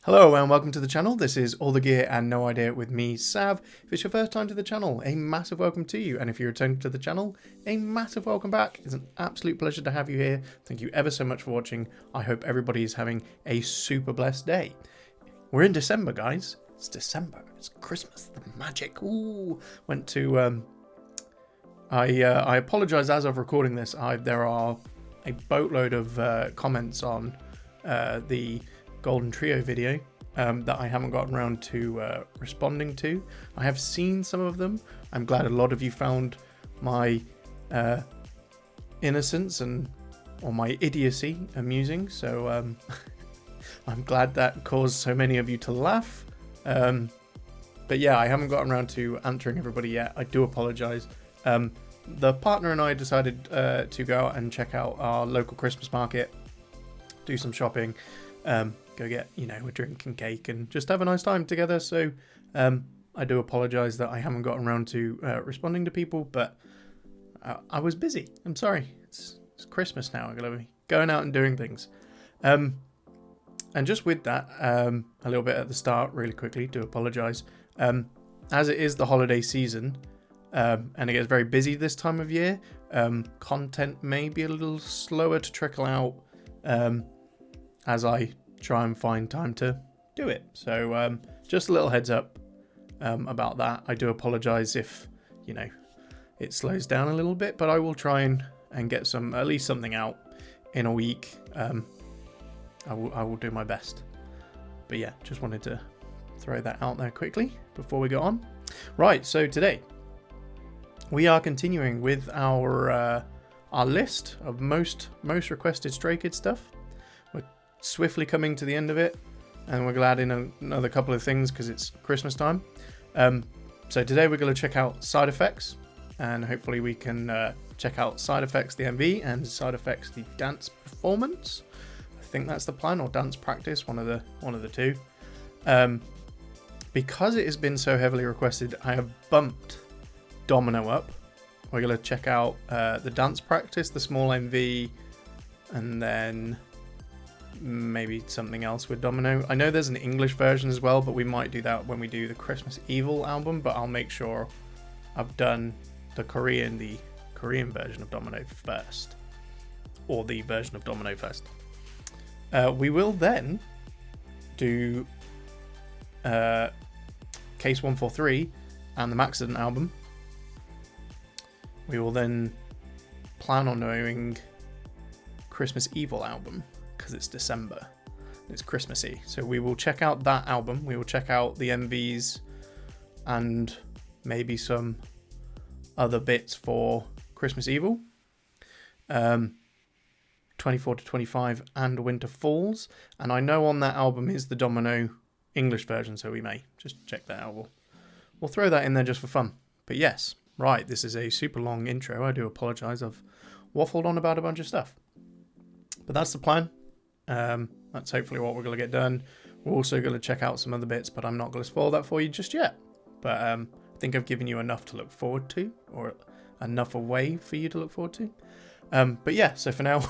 Hello and welcome to the channel. This is All the Gear and No Idea with me, Sav. If it's your first time to the channel, a massive welcome to you. And if you're returning to the channel, a massive welcome back. It's an absolute pleasure to have you here. Thank you ever so much for watching. I hope everybody is having a super blessed day. We're in December, guys. It's December. It's Christmas. The magic. Ooh. Went to... I apologise as of recording this. There are a boatload of comments on the Golden Trio video that I haven't gotten around to responding to. I have seen some of them. I'm glad a lot of you found my innocence or my idiocy amusing. So I'm glad that caused so many of you to laugh. But yeah, I haven't gotten around to answering everybody yet. I do apologise. The partner and I decided to go out and check out our local Christmas market, do some shopping, go get, a drink and cake and just have a nice time together. So I do apologise that I haven't gotten around to responding to people, but I was busy. I'm sorry. It's Christmas now. I'm going to be going out and doing things. And just with that, a little bit at the start, really quickly, do apologise. As it is the holiday season, and it gets very busy this time of year, content may be a little slower to trickle out as I try and find time to do it. So just a little heads up about that. I do apologise if it slows down a little bit, but I will try and get at least something out in a week. I will do my best. But yeah, just wanted to throw that out there quickly before we go on. Right, so today we are continuing with our list of most requested Stray Kids stuff. We're swiftly coming to the end of it, and we're glad in another couple of things because it's Christmas time. So today we're going to check out Side Effects, and hopefully we can check out Side Effects the MV and Side Effects the Dance Performance. I think that's the plan, or Dance Practice, one of the two. Because it has been so heavily requested, I have bumped Domino up. We're going to check out the Dance Practice, the small MV, and then maybe something else with Domino. I know there's an English version as well, but we might do that when we do the Christmas Evil album, but I'll make sure I've done the Korean version of Domino first, or the version of Domino first. We will then do Case 143 and the Maxident album. We will then plan on doing Christmas Evil album because it's December. It's Christmassy. So we will check out that album. We will check out the MVs and maybe some other bits for Christmas Evil. 24 to 25 and Winter Falls. And I know on that album is the Domino English version, so we may just check that out. We'll throw that in there just for fun. But yes. Right, this is a super long intro. I do apologise. I've waffled on about a bunch of stuff. But that's the plan. That's hopefully what we're going to get done. We're also going to check out some other bits, but I'm not going to spoil that for you just yet. But I think I've given you enough to look forward to, or enough away for you to look forward to. But yeah, so for now,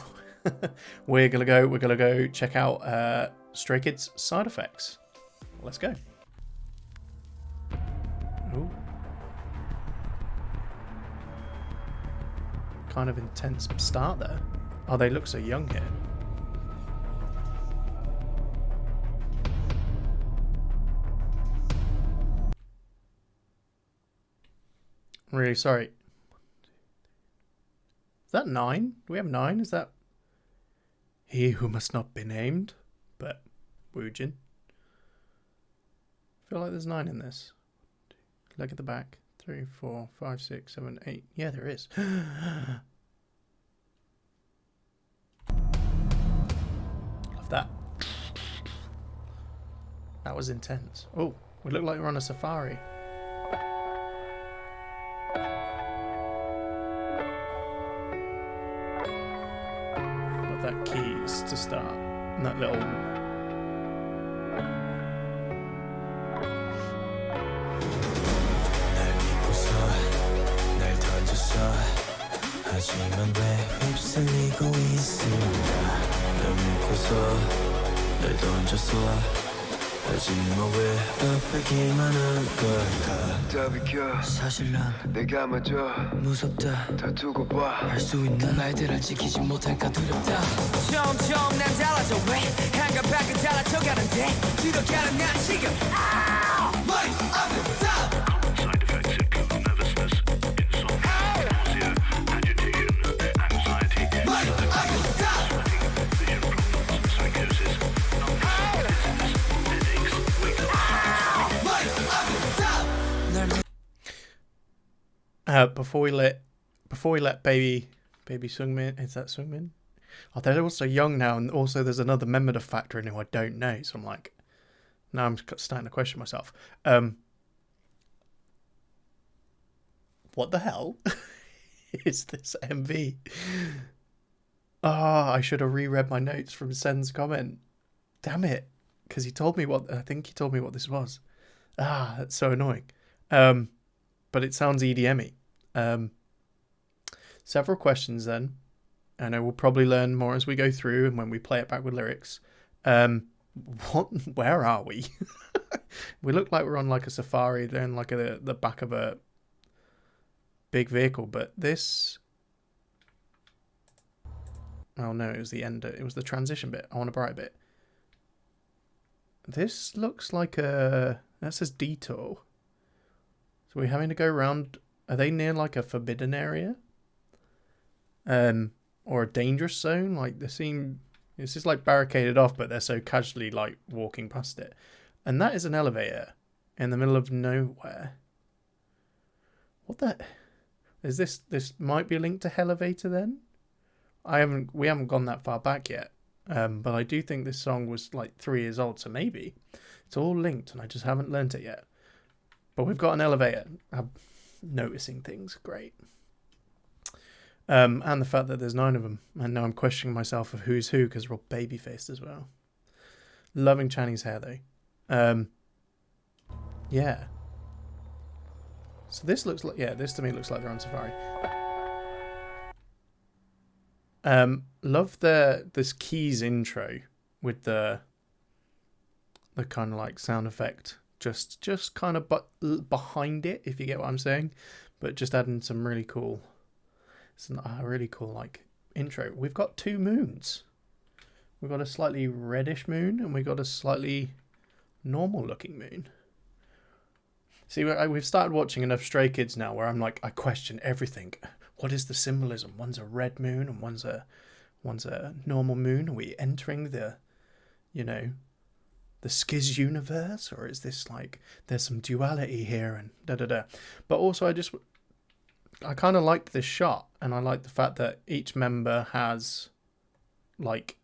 we're going to go check out Stray Kids Side Effects. Let's go. Ooh. Kind of intense start there. Oh, they look so young here. I'm really sorry. Is that 9? Do we have 9? Is that he who must not be named? But Woojin. I feel like there's 9 in this. Look at the back. 3, 4, 5, 6, 7, 8. Yeah, there is. Love that. That was intense. Oh, we look like we're on a safari. Love that keys to start. And that little... 하지만 왜 휩쓸리고 있을까 널 믿고서 널 던졌어 하지만 왜 아프기만 한 걸까 다 비켜 사실 난 내가 먼저 무섭다 다 두고 봐 할 수 있는 그 말들을 지키지 못할까 두렵다 점점 난 달라져 왜 한가 밖에 달라져가는데 들어가는 난 지금 머리 아프다 Side effects include nervousness, insomnia, nausea, agitation, anxiety, sweating, vision problems, psychosis, numbness, dizziness, headaches, weight loss. Before we let baby Sungmin, is that Sungmin? Oh, they're also young now, and also there's another member to factor in who I don't know. So I'm like, now I'm starting to question myself. What the hell is this MV? I should have reread my notes from Sen's comment. Damn it, because he told me what this was. That's so annoying. But it sounds EDM-y. Several questions then, and I will probably learn more as we go through and when we play it back with lyrics. Where are we? We look like we're on like a safari, they're in like the back of a big vehicle, but this... Oh no, it was the end. It was the transition bit. I want a bright bit. This looks like that says detour. So we're having to go around. Are they near like a forbidden area? Or a dangerous zone? Like this is like barricaded off, but they're so casually like walking past it. And that is an elevator in the middle of nowhere. What the... Is this might be linked to Elevator then? We haven't gone that far back yet. But I do think this song was like 3 years old, so maybe it's all linked and I just haven't learnt it yet. But we've got an elevator. I'm noticing things, great. And the fact that there's 9 of them, and now I'm questioning myself of who's who because we're all baby-faced as well. Loving Channy's hair though. Yeah. So this looks like, this to me looks like they're on safari. Love this keys intro with the kind of like sound effect just kind of behind it, if you get what I'm saying, but just adding some really cool, like intro. We've got 2 moons. We've got a slightly reddish moon and we've got a slightly normal looking moon. See, we've started watching enough Stray Kids now where I'm like, I question everything. What is the symbolism? One's a red moon and one's a normal moon. Are we entering the SKZ universe? Or is this like, there's some duality here and da-da-da. But also I kind of liked this shot, and I like the fact that each member has like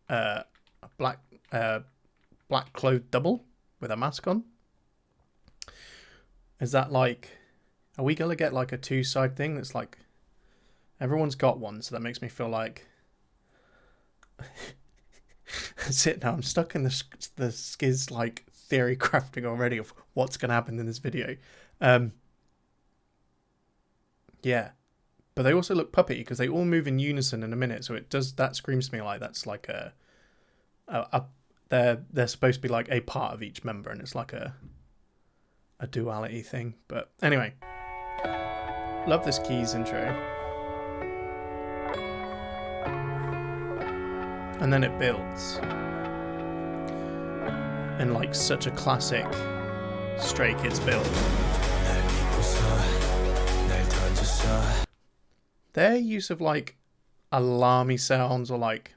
a black clothed double with a mask on. Is that like, are we going to get like a 2-side thing that's like, everyone's got one, so that makes me feel like, that's it now, I'm stuck in the SKZ like theory crafting already of what's going to happen in this video. Yeah, but they also look puppety because they all move in unison in a minute, so that screams to me like that's like they're supposed to be like a part of each member, and it's like a duality thing. But anyway, love this keys intro, and then it builds in like such a classic Stray Kids build. Their use of like alarmy sounds or like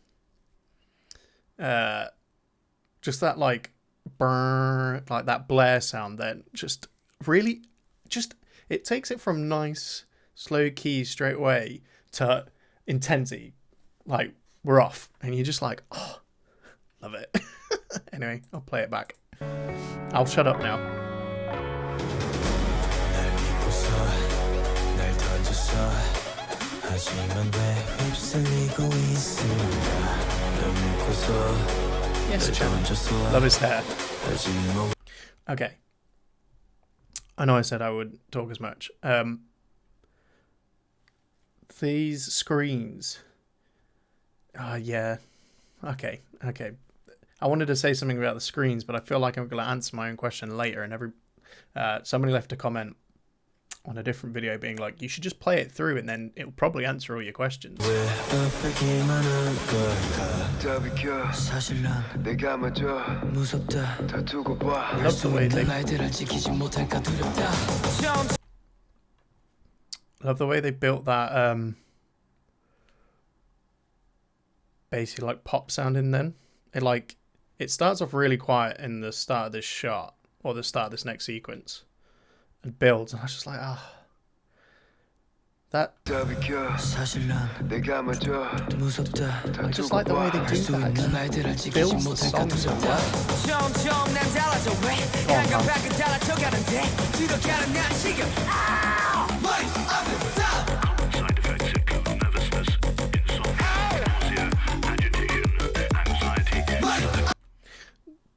just that like burr, like that blare sound, then just really it takes it from nice slow keys straight away to intensity, like we're off, and you're just like, oh, love it. Anyway, I'll play it back. I'll shut up now. Yes, Chan. Love his hair. Okay. I know I said I would talk as much. These screens. Yeah. Okay. I wanted to say something about the screens, but I feel like I'm going to answer my own question later. And somebody left a comment on a different video being like, you should just play it through and then it'll probably answer all your questions. I love the way they built that basically like pop sound in then. It starts off really quiet in the start of this shot or the start of this next sequence and builds, and I was just like, that I just like the way they do that. It builds the song so well.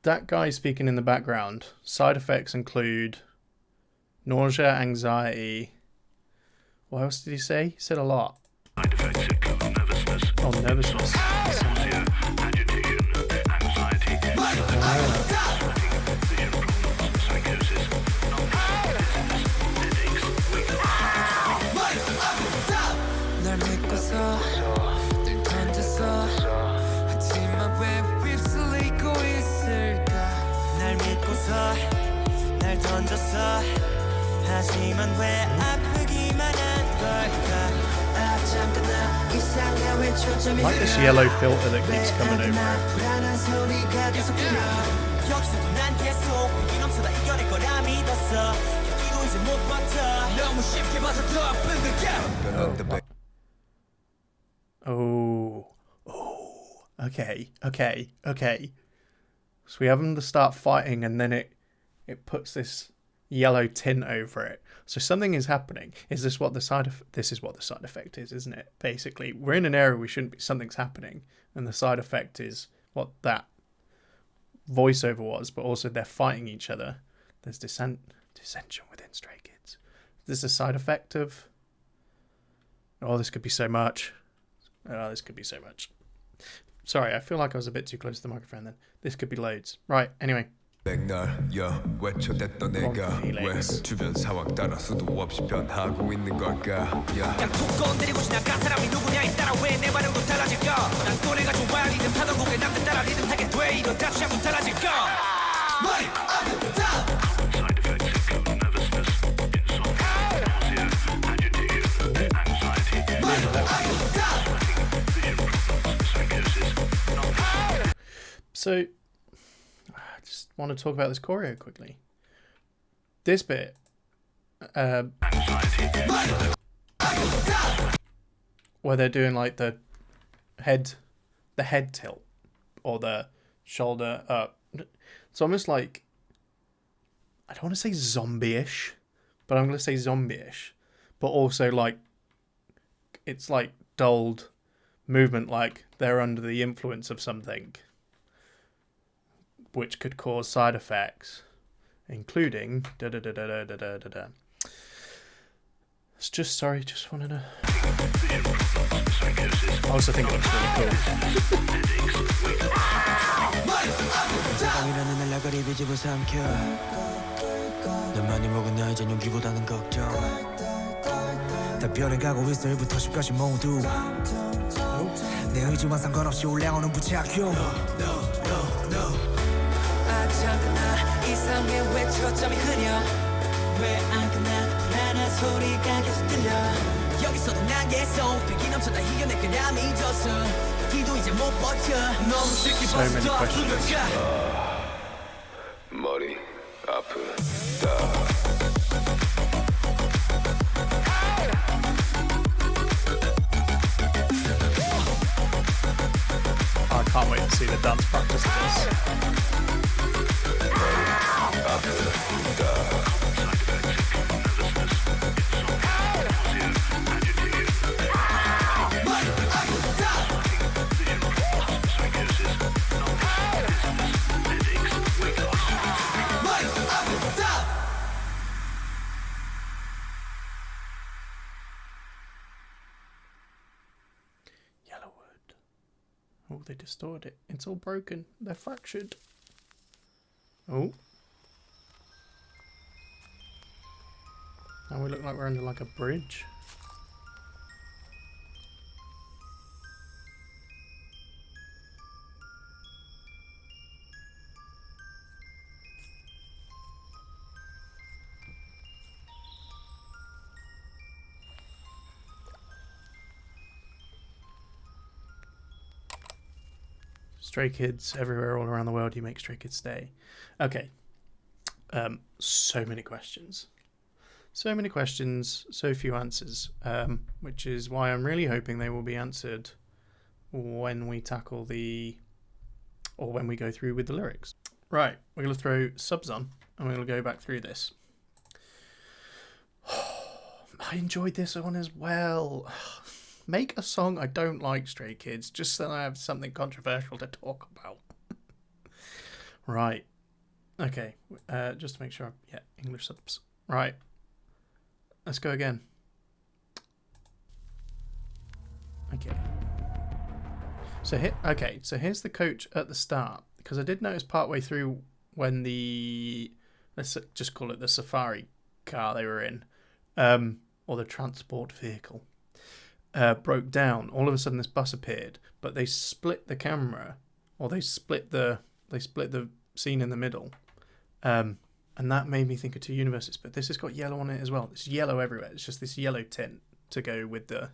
That guy speaking in the background, side effects include nausea, anxiety. What else did he say? He said a lot. Side effects include nervousness. Oh, nervousness. Nausea, agitation, anxiety. I like this yellow filter that keeps coming over it. Oh, okay. So we have them to start fighting, and then it puts this yellow tint over it. So something is happening. Is this what the this is what the side effect is, isn't it? Basically, we're in an area we shouldn't be. Something's happening, and the side effect is what that voiceover was. But also, they're fighting each other. There's dissension within Stray Kids. Is this a side effect of? Oh, this could be so much. Oh, this could be so much. Sorry, I feel like I was a bit too close to the microphone then. This could be loads. Right, anyway. 외쳐댔던 내가 왜 주변 상황 따라 수도 없이 변하고 있는 걸까 약속 건드리고 지나간 사람이 누구냐에 따라 왜 내 반응도 달라질까 난 또래가 좋아 리듬 타던 곡에 남들 따라 리듬 타게 돼 이러다 취하면 달라질까 Side effects include nervousness, insomnia, nausea, agitation, anxiety, psychosis. So want to talk about this choreo quickly. This bit, where they're doing like the head tilt or the shoulder up. It's almost like, I don't want to say zombie-ish, but I'm going to say zombie-ish. But also like, it's like dulled movement, like they're under the influence of something, which could cause side effects, including It's just wanted to. I also think it looks really cool. 이상해 왜 초점이 흐려 왜 안 끝나 불안한 소리가 계속 들려 여기서도 난 계속 배기 넘쳐 다 이겨내 그람이 져서 기도 이제 못 버텨 너무 쉽게 벗어 더 두려워 머리 아프다 I can't wait to see the dance practice of this. Oh, they distorted it. It's all broken. They're fractured. Oh. Now we look like we're under like a bridge. Stray kids everywhere, all around the world. You make stray kids stay. Okay. So many questions. So many questions, so few answers. Which is why I'm really hoping they will be answered when we tackle or when we go through with the lyrics. Right, we're going to throw subs on and we're going to go back through this. I enjoyed this one as well. Make a song I don't like, Stray Kids, just so I have something controversial to talk about. Right. Okay. Just to make sure. Yeah, English subs. Right. Let's go again. Okay. So here's the coach at the start, because I did notice partway through when let's just call it the safari car they were in, or the transport vehicle, broke down. All of a sudden, this bus appeared, but they split the camera, or they split the scene in the middle, and that made me think of two universes. But this has got yellow on it as well. It's yellow everywhere. It's just this yellow tint to go with the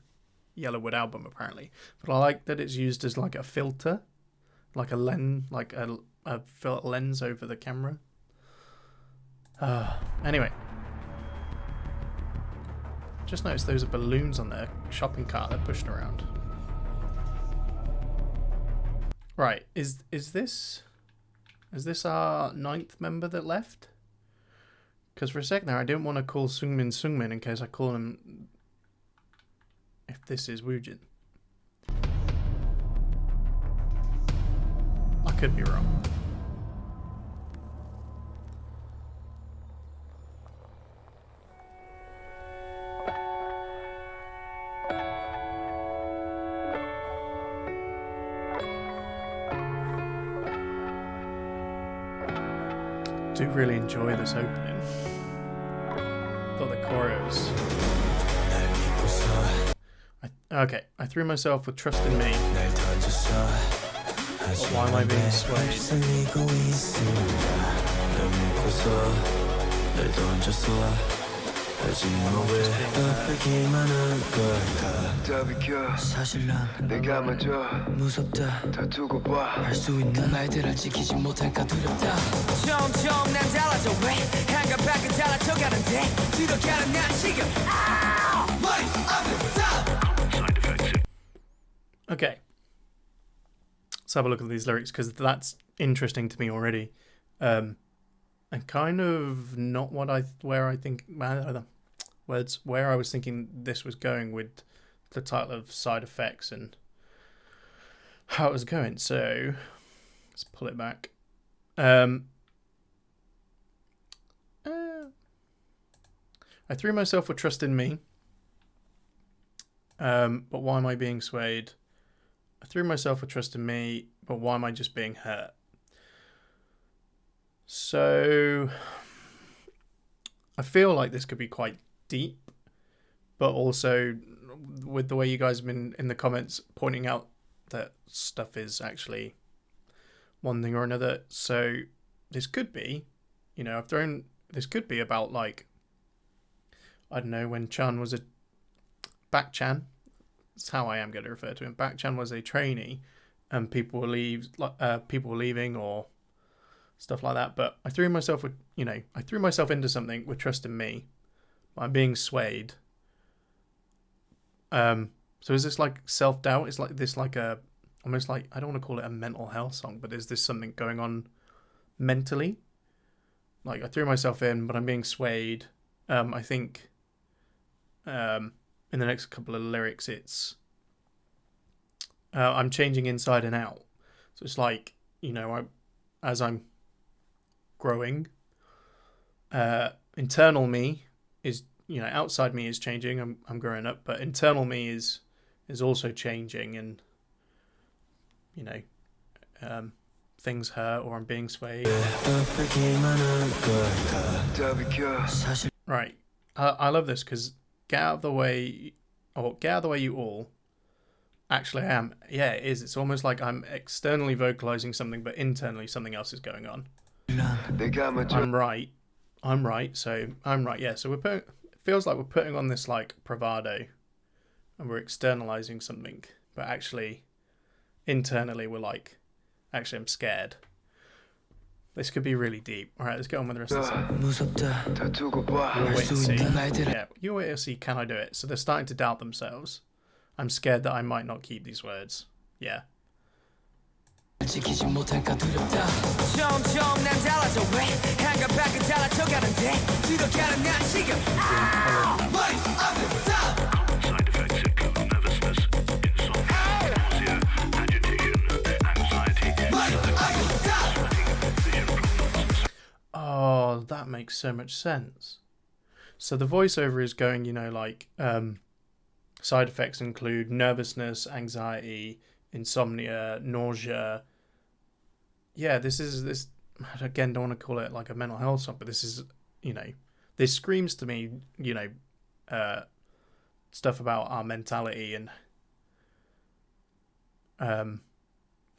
Yellowwood album, apparently. But I like that it's used as like a filter, like a lens, like a lens over the camera. Anyway. Just noticed those are balloons on their shopping cart they're pushing around. Right, is this our 9th member that left? Because for a sec there I didn't want to call Sungmin in case I call him if this is Woojin. I could be wrong. I do really enjoy this opening. Thought the chorus. I threw myself with trust in me. But why am I being swayed? 사실 난 내가 먼저 무섭다 다 두고 봐 할 수 있는 말들을 지키지 못할까 두렵다 점점 난 달라져 왜 한가밖에 달라져가는데 들어가는 난 지금 머리 앞에 Okay, let's have a look at these lyrics, because that's interesting to me already, and kind of not where I was thinking this was going with the title of Side Effects and how it was going. So let's pull it back. I threw myself with trust in me, but why am I being swayed? I threw myself with trust in me, but why am I just being hurt? So I feel like this could be quite deep, but also with the way you guys have been in the comments pointing out that stuff is actually one thing or another. So this could be, this could be about, like, I don't know, when Chan was Bak-chan, that's how I am going to refer to him. Bak-chan was a trainee and people were leaving or stuff like that. But I threw myself into something with trust in me. I'm being swayed. So is this like self-doubt? Is like this like almost like, I don't want to call it a mental health song, but is this something going on mentally? Like, I threw myself in, but I'm being swayed. I think in the next couple of lyrics, it's I'm changing inside and out. So it's like, as I'm growing, internal me is, outside me is changing. I'm growing up, but internal me is also changing, and you know, things hurt or I'm being swayed. Right. I love this because get out of the way, or get out of the way, you all. Actually, I am. Yeah, it is. It's almost like I'm externally vocalizing something, but internally something else is going on. I'm right. So I'm right. Yeah. So it feels like we're putting on this like bravado, and we're externalizing something, but actually, internally we're like, actually, I'm scared. This could be really deep. All right, let's get on with the rest of the song. You'll wait and see. Yeah, you'll wait and see. Can I do it? So they're starting to doubt themselves. I'm scared that I might not keep these words. Yeah. Oh, that makes so much sense. So the voiceover is going, you know, like side effects include nervousness, anxiety, insomnia, nausea. Yeah, this again, don't want to call it like a mental health song, but this is, you know, this screams to me, you know, stuff about our mentality and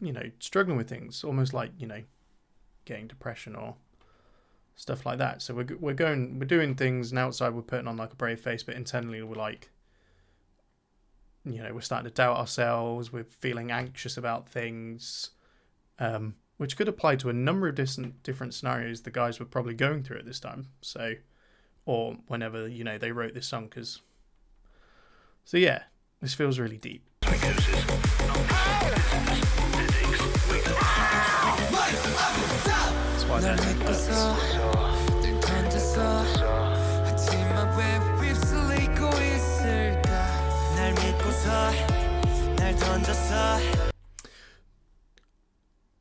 you know, struggling with things, almost like, you know, getting depression or stuff like that. So we're doing things, and outside we're putting on like a brave face, but internally we're like, you know, we're starting to doubt ourselves. We're feeling anxious about things, which could apply to a number of different scenarios the guys were probably going through at this time. So, or whenever, you know, they wrote this song. So yeah, this feels really deep. That's why there's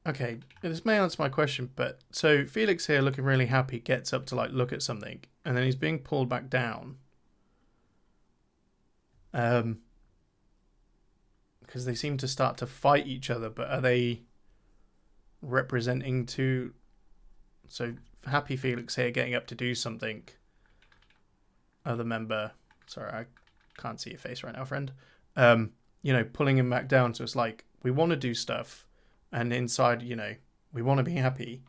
okay, this may answer my question, but so Felix here, looking really happy, gets up to like look at something, and then he's being pulled back down. Because they seem to start to fight each other, but are they representing two? So happy Felix here getting up to do something. Other member, sorry, I can't see your face right now, friend. You know, pulling him back down. So it's like we want to do stuff, and inside, you know, we want to be happy,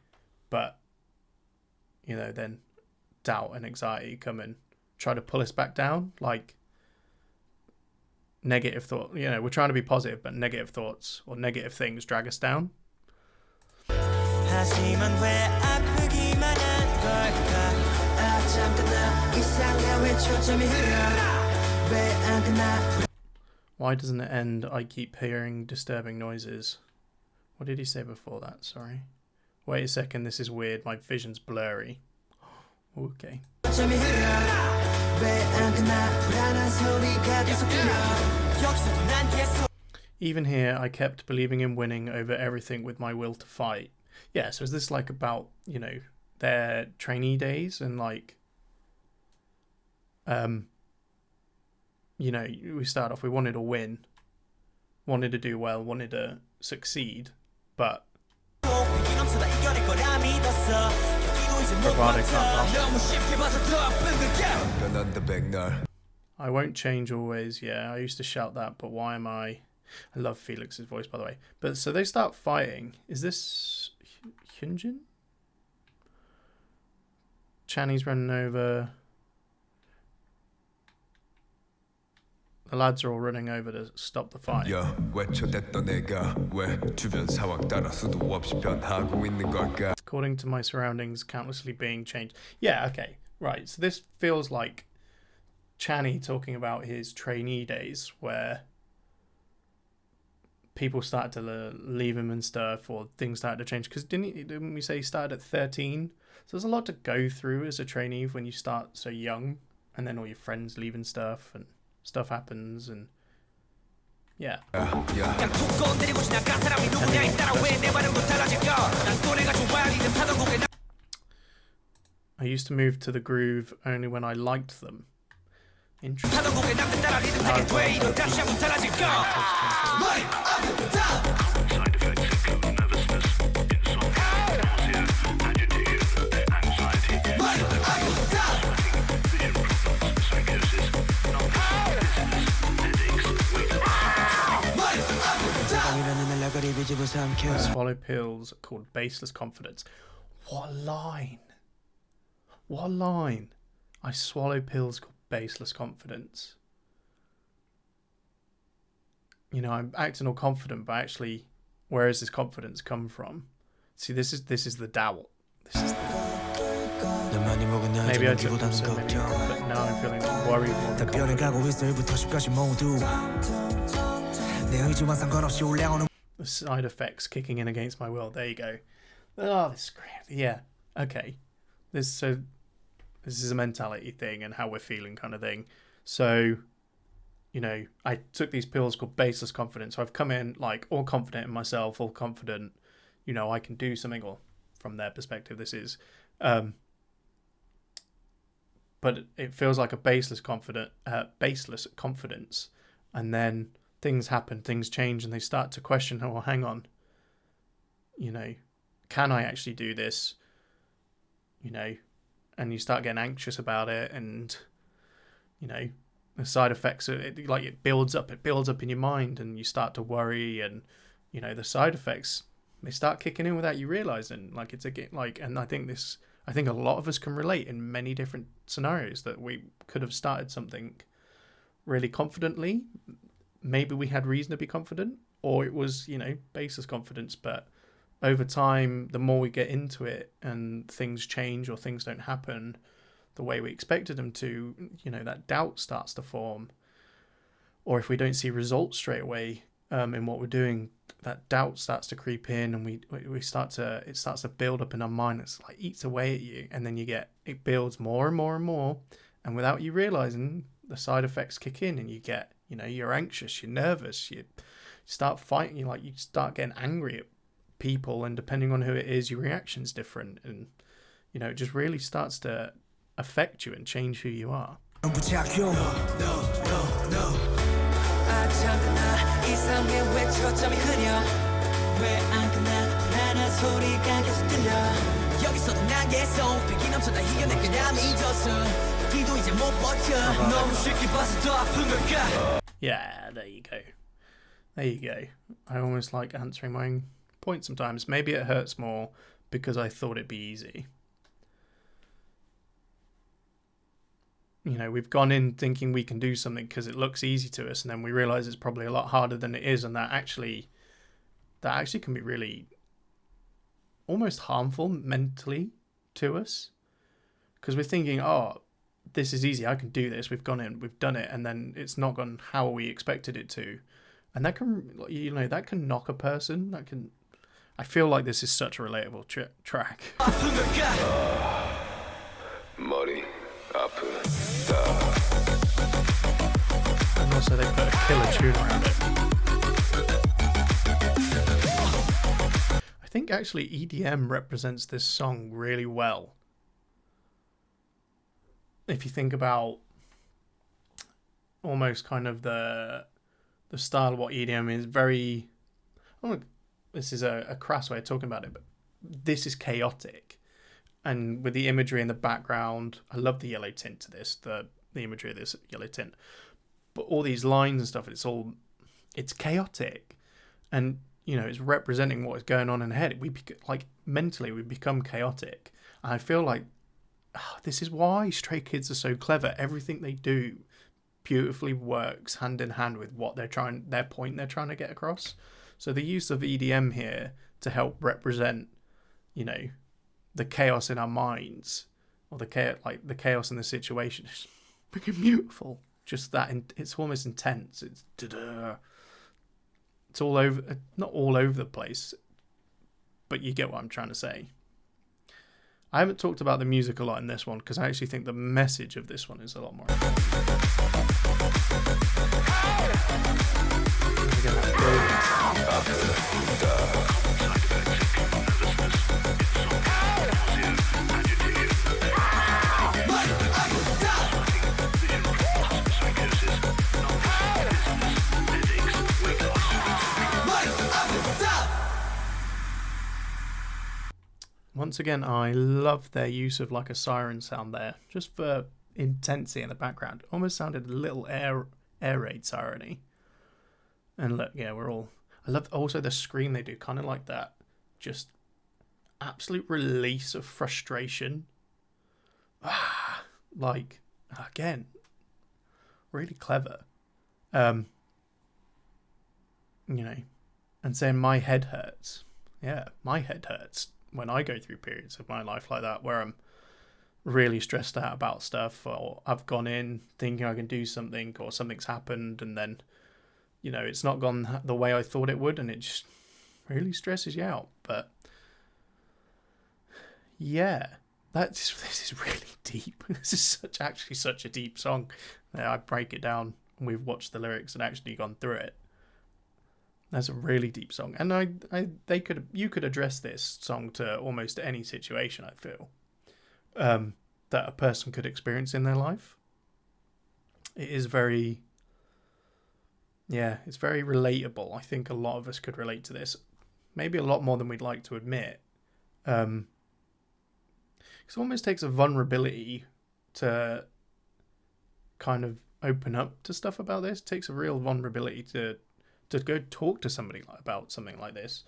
but you know, then doubt and anxiety come and try to pull us back down. Like negative thought, you know, we're trying to be positive, but negative thoughts or negative things drag us down. Why doesn't it end? I keep hearing disturbing noises. What did he say before that? Sorry. Wait a second, this is weird. My vision's blurry. Okay. Even here, I kept believing in winning over everything with my will to fight. Yeah, so is this like about, you know, their trainee days and like, you know, we start off, we wanted to win, wanted to do well, wanted to succeed, but I won't change always. Yeah, I used to shout that, but why am I love Felix's voice, by the way. But so they start fighting. Is this Hyunjin? Channy's running over. The lads are all running over to stop the fight. According to my surroundings, countlessly being changed. Yeah, okay, right. So this feels like Channy talking about his trainee days, where people started to leave him and stuff, or things started to change. Because didn't we say he started at 13? So there's a lot to go through as a trainee when you start so young, and then all your friends leave and stuff, and stuff happens, and yeah. I used to move to the groove only when I liked them. Interesting. I swallow pills called baseless confidence. What a line. What a line. I swallow pills called baseless confidence. You know, I'm acting all confident, but actually, where has this confidence come from? See, this is the doubt. This is maybe I took them so many, but now I'm feeling worried more than confident. The side effects kicking in against my will. There you go. Oh, this is great. Yeah. Okay. This is a mentality thing and how we're feeling kind of thing. So, you know, I took these pills called baseless confidence. So I've come in like all confident in myself, all confident, you know, I can do something. Or from their perspective, this is, but it feels like a baseless confidence, and then things happen, things change, and they start to question, oh, hang on, you know, can I actually do this? You know, and you start getting anxious about it, and, you know, the side effects, it builds up in your mind, and you start to worry, and, you know, the side effects, they start kicking in without you realizing, like, it's and I think a lot of us can relate in many different scenarios that we could have started something really confidently. Maybe we had reason to be confident, or it was, you know, baseless confidence, but over time, the more we get into it and things change or things don't happen the way we expected them to, you know, that doubt starts to form. Or if we don't see results straight away in what we're doing, that doubt starts to creep in, and it starts to build up in our mind. It's like eats away at you, and then it builds more and more and more, and without you realizing, the side effects kick in, and you get, you know, you're anxious, you're nervous, you start fighting, you start getting angry at people, and depending on who it is, your reaction's different, and, you know, it just really starts to affect you and change who you are. Yeah, there you go. There you go. I almost like answering my own point sometimes. Maybe it hurts more because I thought it'd be easy. You know, we've gone in thinking we can do something because it looks easy to us, and then we realize it's probably a lot harder than it is, and that actually can be really almost harmful mentally to us, because we're thinking, oh, this is easy, I can do this, we've gone in, we've done it, and then it's not gone how we expected it to, and that can, you know, that can knock a person. I feel like this is such a relatable track. And also they put a killer tune around it. I think actually EDM represents this song really well. If you think about almost kind of the style of what EDM is, very, this is a crass way of talking about it, but this is chaotic. And with the imagery in the background, I love the yellow tint to this, the imagery of this yellow tint. But all these lines and stuff, it's chaotic. And, you know, it's representing what is going on in the head. Mentally, we become chaotic. And I feel like this is why Stray Kids are so clever. Everything they do beautifully works hand in hand with what their point they're trying to get across. So the use of EDM here to help represent, you know, the chaos in our minds, or the chaos in the situation, is freaking beautiful. Just that, it's almost intense. It's all over, not all over the place, but you get what I'm trying to say. I haven't talked about the music a lot in this one because I actually think the message of this one is a lot more. once again, I love their use of like a siren sound there, just for intensity in the background. Almost sounded a little air raid siren-y. And look, yeah, I love also the scream they do, kind of like that, just absolute release of frustration. Like, again, really clever. You know, and saying my head hurts. Yeah, my head hurts when I go through periods of my life like that where I'm really stressed out about stuff, or I've gone in thinking I can do something, or something's happened and then, you know, it's not gone the way I thought it would, and it just really stresses you out. But yeah, this is really deep. This is actually such a deep song. I break it down, and we've watched the lyrics and actually gone through it. That's a really deep song, and you could address this song to almost any situation, I feel, that a person could experience in their life. It is very, it's very relatable. I think a lot of us could relate to this, maybe a lot more than we'd like to admit. It almost takes a vulnerability to kind of open up to stuff about this. It takes a real vulnerability to go talk to somebody about something like this,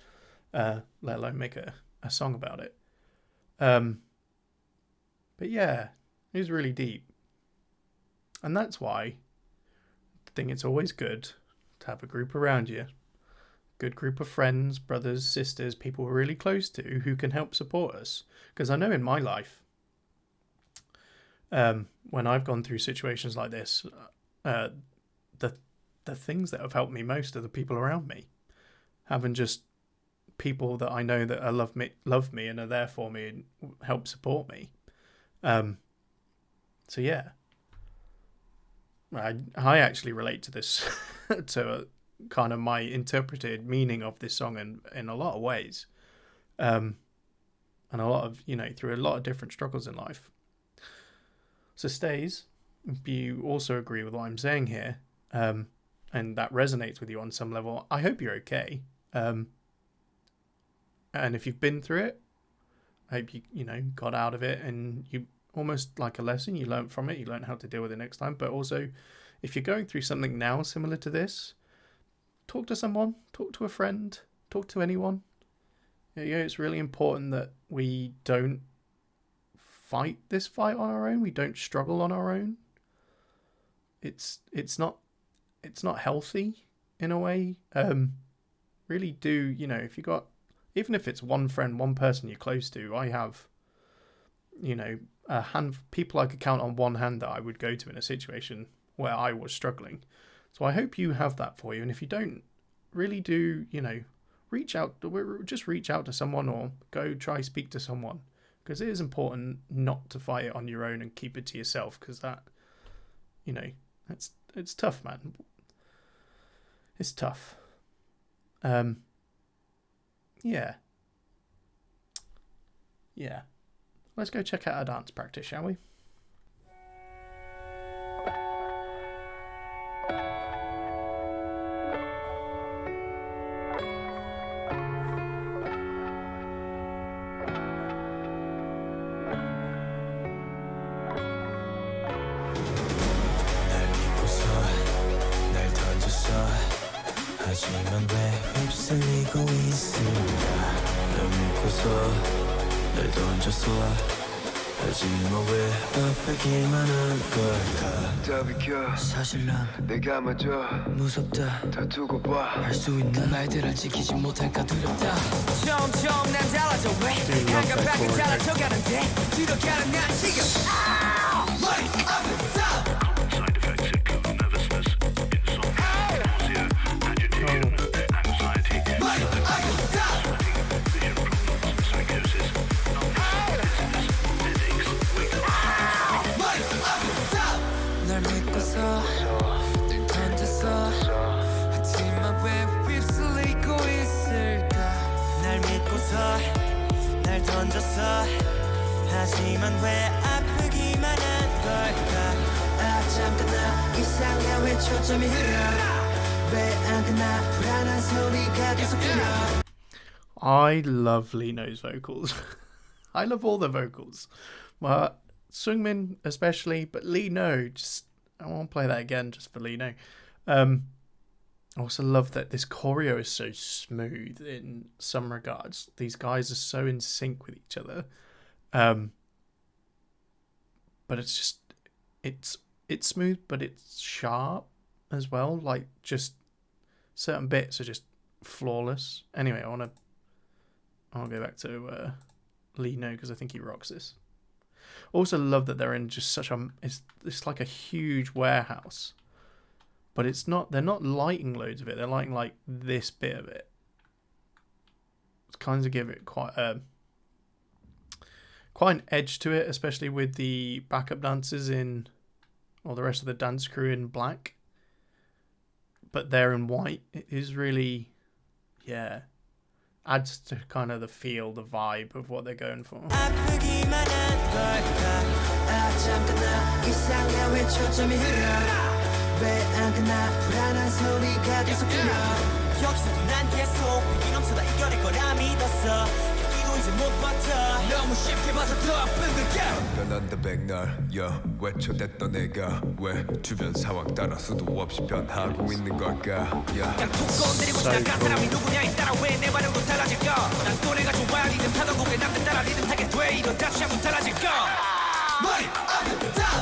let alone make a song about it. But yeah, it was really deep. And that's why I think it's always good to have a group around you. Good group of friends, brothers, sisters, people we're really close to who can help support us. Because I know in my life, when I've gone through situations like this, the things that have helped me most are the people around me. Having just people that I know that love me and are there for me and help support me. So yeah, I actually relate to this to kind of my interpreted meaning of this song in a lot of ways, and a lot of, you know, through a lot of different struggles in life. So Stays, if you also agree with what I'm saying here, and that resonates with you on some level, I hope you're okay. And if you've been through it, I hope you got out of it, and you almost like a lesson, you learned from it, you learned how to deal with it next time. But also, if you're going through something now similar to this, talk to someone, talk to a friend, talk to anyone. It's really important that we don't fight this fight on our own. We don't struggle on our own. It's not healthy in a way. Really do, if you got, even if it's one friend, one person you're close to, I have, people I could count on one hand that I would go to in a situation where I was struggling. So I hope you have that for you. And if you don't, really do, reach out to someone, or go try speak to someone, because it is important not to fight it on your own and keep it to yourself, because that, it's tough, man. It's tough. Yeah. Let's go check out a dance practice, shall we? 하지만 왜 휩쓸리고 있을까? 널 믿고서 널 던졌어. 하지만 왜 아프기만 한 걸까? 다 비켜. 사실 난 내가 먼저 무섭다. 다 두고 봐. 할 수 있는 말들을 지키지 못할까 두렵다. 점점 난 달라져 왜? 한가하게 달라져가는데 뒤로 가는 난 지금. Light up the top. Side effects include nervousness, insomnia, nausea, agitation, anxiety, vision problems, psychosis, non-dizziness, headaches, weakness. 널 믿고서 널 던졌어. 하지만 왜 휩쓸리고 있을까? 날 믿고서 날 던졌어. 하지만 왜 아프기만 한 걸까? 아 잠깐나 이상해 왜 초점이 흐려? I love Lino's vocals. I love all the vocals. Well, Sungmin especially, but Lee No, just I won't play that again just for Lee No. I also love that this choreo is so smooth in some regards. These guys are so in sync with each other. But it's just it's smooth, but it's sharp as well. Like just certain bits are just flawless. Anyway, I'll go back to Lee No because I think he rocks this. Also love that they're in just such a it's like a huge warehouse. But it's not, they're not lighting loads of it. They're lighting like this bit of it. It's kind of give it quite an edge to it, especially with the backup dancers in, or the rest of the dance crew in black. But they're in white. It is really, yeah, adds to kind of the feel, the vibe of what they're going for. 왜안 끝나 불안한 소리가 계속 들려 여기서도 난 계속 위기 넘쳐다 이겨낼 거라 믿었어 기도 이제 못 버텨 너무 쉽게 봐서 더 아픈 걸까 변한다 백날 외쳐댔던 내가 왜 주변 상황 따라 수도 없이 변하고 있는 걸까 그냥 툭 건드리고 지나간 사람이 누구냐에 따라 왜 내 반응도 달라질까 난 또래가 좋아 리듬 타던 곡에 남들 따라 리듬 타게 돼 이러다 취하면 달라질까 머리 아프다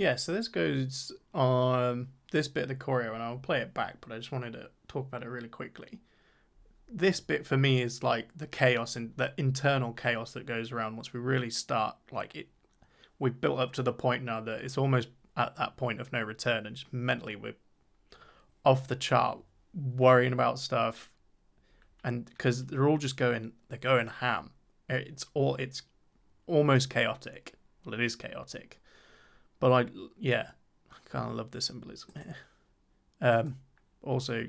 Yeah, so this goes this bit of the choreo, and I'll play it back, but I just wanted to talk about it really quickly. This bit for me is like the chaos and the internal chaos that goes around once we really start. Like it, we've built up to the point now that it's almost at that point of no return, and just mentally we're off the chart, worrying about stuff, and because they're all just going ham. It's almost chaotic. Well, it is chaotic. But I kind of love the symbolism here. Also,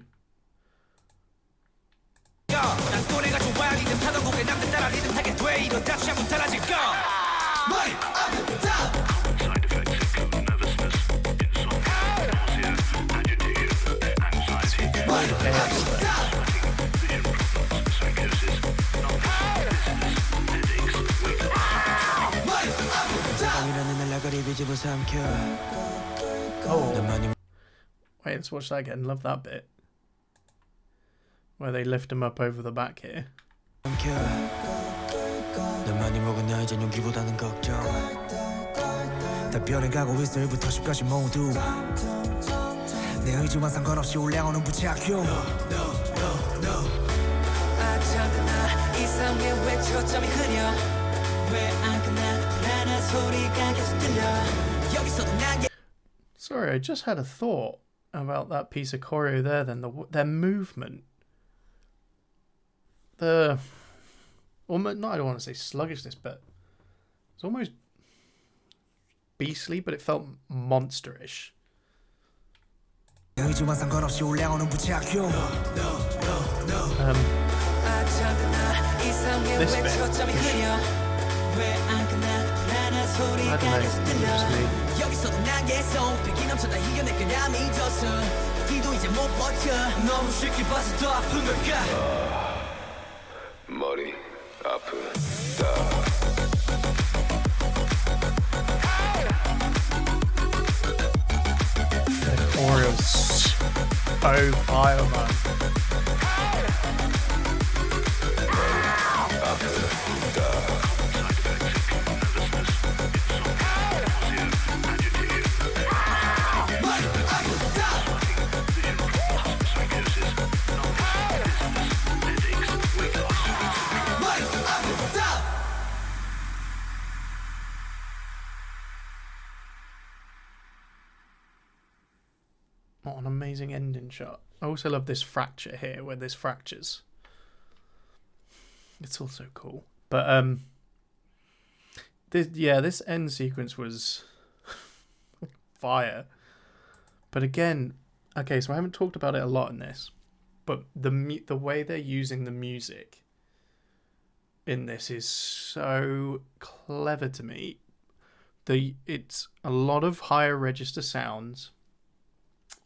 wait, let's watch that again. Love that bit where they lift him up over the back here. Sorry, I just had a thought about that piece of choreo there. Then their movement, I don't want to say sluggishness, but it's almost beastly, but it felt monsterish. This bit. I don't know, just me. 머리 아프다 Oreo's so fire, man. What an amazing ending shot. I also love this fracture here where this fractures. It's also cool. But this end sequence was fire. But again, okay, so I haven't talked about it a lot in this, but the way they're using the music in this is so clever to me. It's a lot of higher register sounds,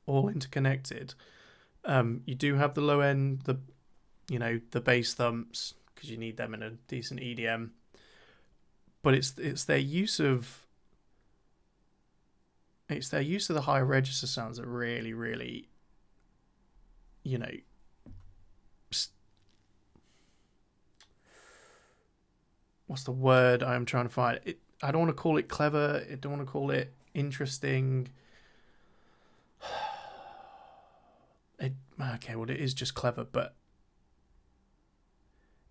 all interconnected. You do have the low end, the bass thumps, because you need them in a decent EDM. But it's their use of the higher register sounds that really, really, you know, what's the word I'm trying to find? I don't want to call it clever. I don't want to call it interesting. Okay, well, it is just clever, but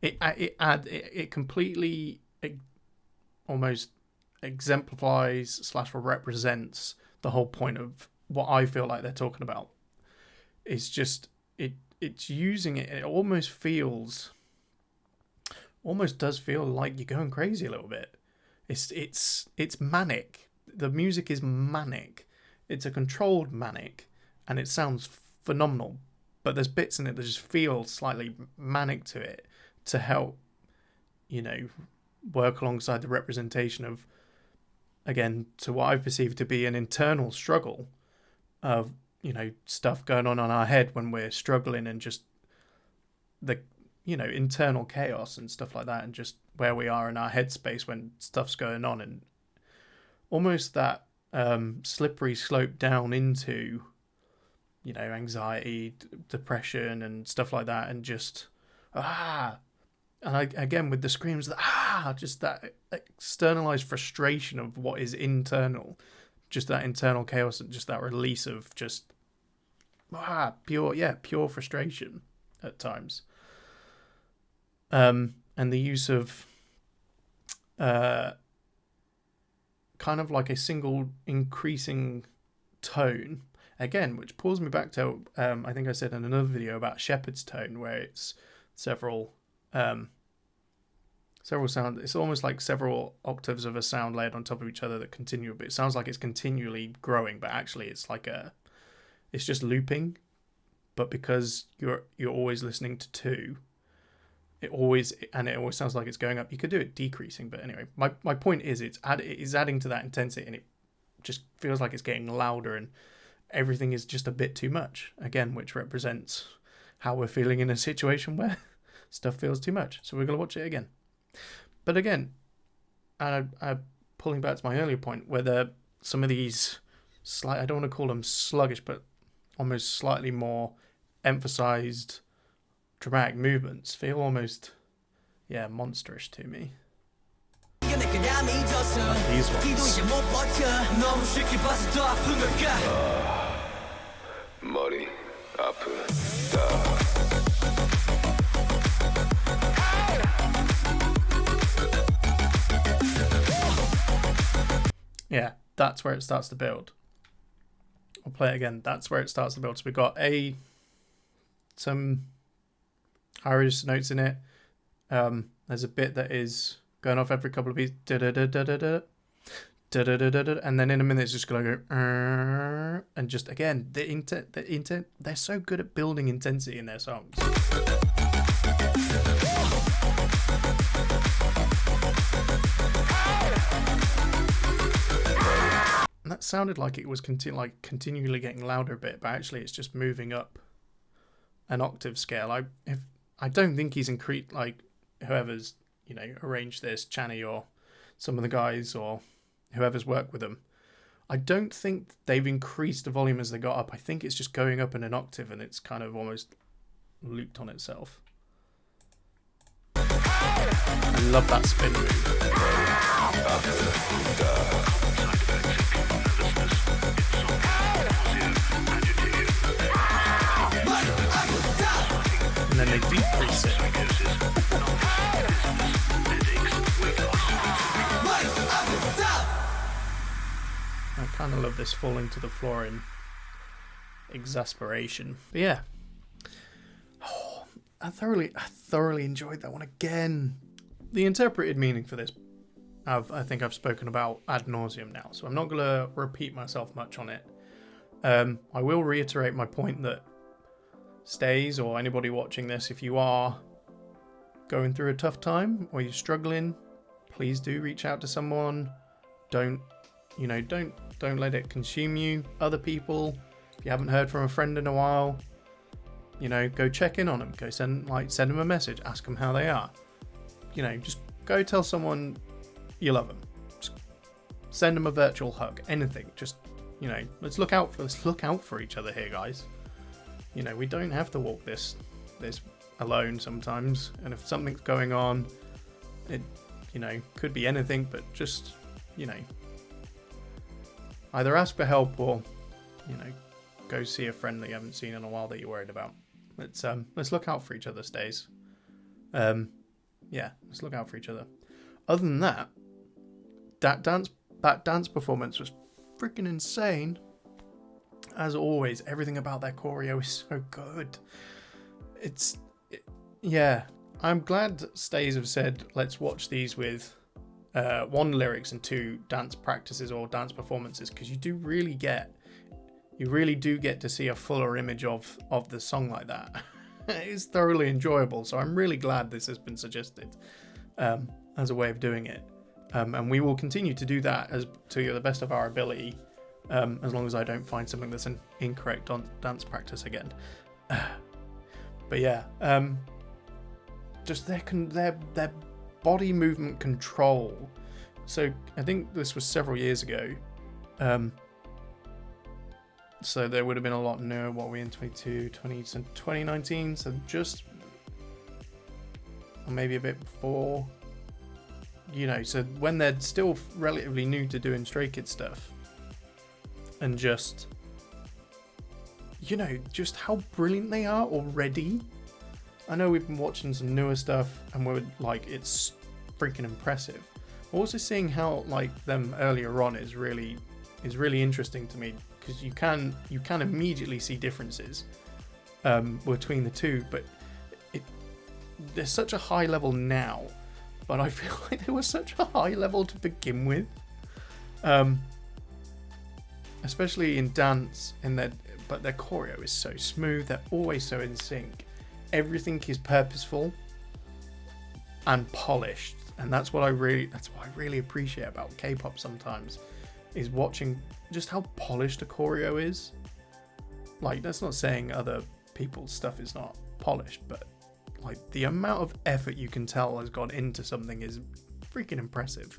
it completely almost exemplifies / represents the whole point of what I feel like they're talking about. It's just it's using it. It almost does feel like you're going crazy a little bit. It's manic. The music is manic. It's a controlled manic, and it sounds phenomenal. But there's bits in it that just feel slightly manic to it to help, you know, work alongside the representation of, again, to what I perceive to be an internal struggle of, you know, stuff going on our head when we're struggling, and just the, you know, internal chaos and stuff like that, and just where we are in our headspace when stuff's going on, and almost that slippery slope down into, you know, anxiety, depression and stuff like that, and just and again with the screams, just that externalized frustration of what is internal, just that internal chaos, and just that release of just pure frustration at times. And the use of kind of like a single increasing tone, again, which pulls me back to I think I said in another video about Shepard's tone, where it's several sound. It's almost like several octaves of a sound layered on top of each other that continue, but it sounds like it's continually growing, but actually it's like it's just looping. But because you're always listening to two, it always sounds like it's going up. You could do it decreasing, but anyway, my point is it is adding to that intensity, and it just feels like it's getting louder, and everything is just a bit too much, again, which represents how we're feeling in a situation where stuff feels too much. So we're going to watch it again. But again, and I'm pulling back to my earlier point, whether some of these I don't want to call them sluggish, but almost slightly more emphasized dramatic movements feel almost, monstrous to me. Like these ones. 머리 아프다. Yeah, that's where it starts to build. I'll play it again. That's where it starts to build. So we've got some high register notes in it. There's a bit that is going off every couple of beats, and then in a minute it's just going to go, and just again the intent. They're so good at building intensity in their songs. And that sounded like it was continually getting louder a bit, but actually it's just moving up an octave scale. I don't think he's increased, like whoever's, you know, arranged this, Channy or some of the guys or whoever's worked with them, I don't think they've increased the volume as they got up. I think it's just going up in an octave, and it's kind of almost looped on itself. I love that spin move. And then they decrease it. I kind of love this falling to the floor in exasperation. But yeah, I thoroughly enjoyed that one again. The interpreted meaning for this, I think I've spoken about ad nauseum now, so I'm not going to repeat myself much on it. I will reiterate my point that Stays, or anybody watching this, if you are going through a tough time or you're struggling, please do reach out to someone. Don't let it consume you. Other people, if you haven't heard from a friend in a while, go check in on them. Go send them a message, ask them how they are. you know, just go tell someone you love them. Just send them a virtual hug. Anything. Just, you know, let's look out for each other here, guys. You know, we don't have to walk this alone sometimes. And if something's going on, it, you know, could be anything, but just, you know, either ask for help or, you know, go see a friend that you haven't seen in a while that you're worried about. Let's look out for each other, Stays. Yeah, let's look out for each other. Other than that, that dance performance was freaking insane. As always, everything about that choreo is so good. Yeah, I'm glad Stays have said let's watch these with 1, lyrics, and 2, dance practices or dance performances, because you really do get to see a fuller image of the song like that. It's thoroughly enjoyable, so I'm really glad this has been suggested as a way of doing it, and we will continue to do that to the best of our ability, as long as I don't find something that's an incorrect dance practice again. But yeah, just their body movement control. So I think this was several years ago. So there would have been a lot newer. What are we in 2019? So just, or maybe a bit before. You know, so when they're still relatively new to doing Stray Kids stuff, and just, you know, just how brilliant they are already. I know we've been watching some newer stuff, and we're like, it's freaking impressive. Also seeing how like them earlier on is really interesting to me, because you can immediately see differences between the two, but there's such a high level now, but I feel like there was such a high level to begin with, especially in dance. But their choreo is so smooth. They're always so in sync. Everything is purposeful and polished, and that's what I really appreciate about K-pop sometimes, is watching just how polished a choreo is. Like, that's not saying other people's stuff is not polished, but like the amount of effort you can tell has gone into something is freaking impressive.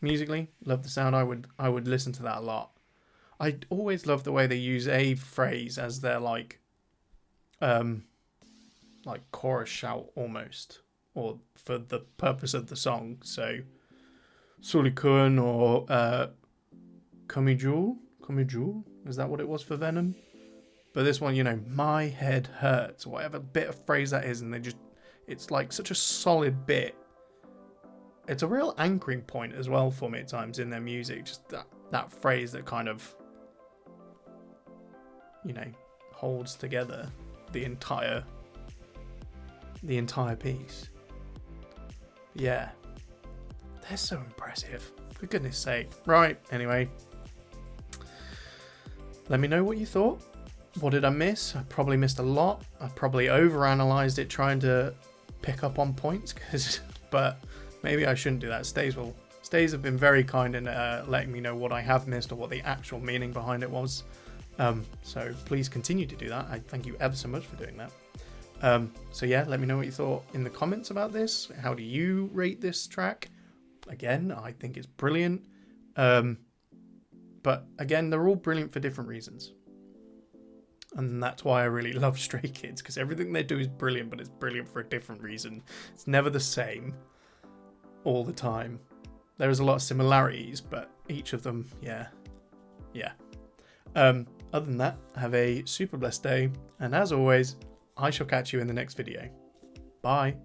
Musically, love the sound. I would listen to that a lot. I always love the way they use a phrase as their like chorus shout almost, or for the purpose of the song. So Sulikun or Komijul, is that what it was for Venom? But this one, you know, my head hurts, whatever bit of phrase that is, and it's like such a solid bit. It's a real anchoring point as well for me at times in their music, just that phrase that kind of, you know, holds together the entire piece. Yeah, they're so impressive, for goodness sake. Right, anyway, let me know what you thought. What did I miss? I probably missed a lot. I probably overanalyzed it trying to pick up on points, but maybe I shouldn't do that. Stays have been very kind in letting me know what I have missed or what the actual meaning behind it was. So please continue to do that. I thank you ever so much for doing that. So yeah, let me know what you thought in the comments about this. How do you rate this track? Again, I think it's brilliant. But again, they're all brilliant for different reasons. And that's why I really love Stray Kids, because everything they do is brilliant, but it's brilliant for a different reason. It's never the same all the time. There is a lot of similarities, but each of them, yeah. Other than that, have a super blessed day, and as always, I shall catch you in the next video. Bye.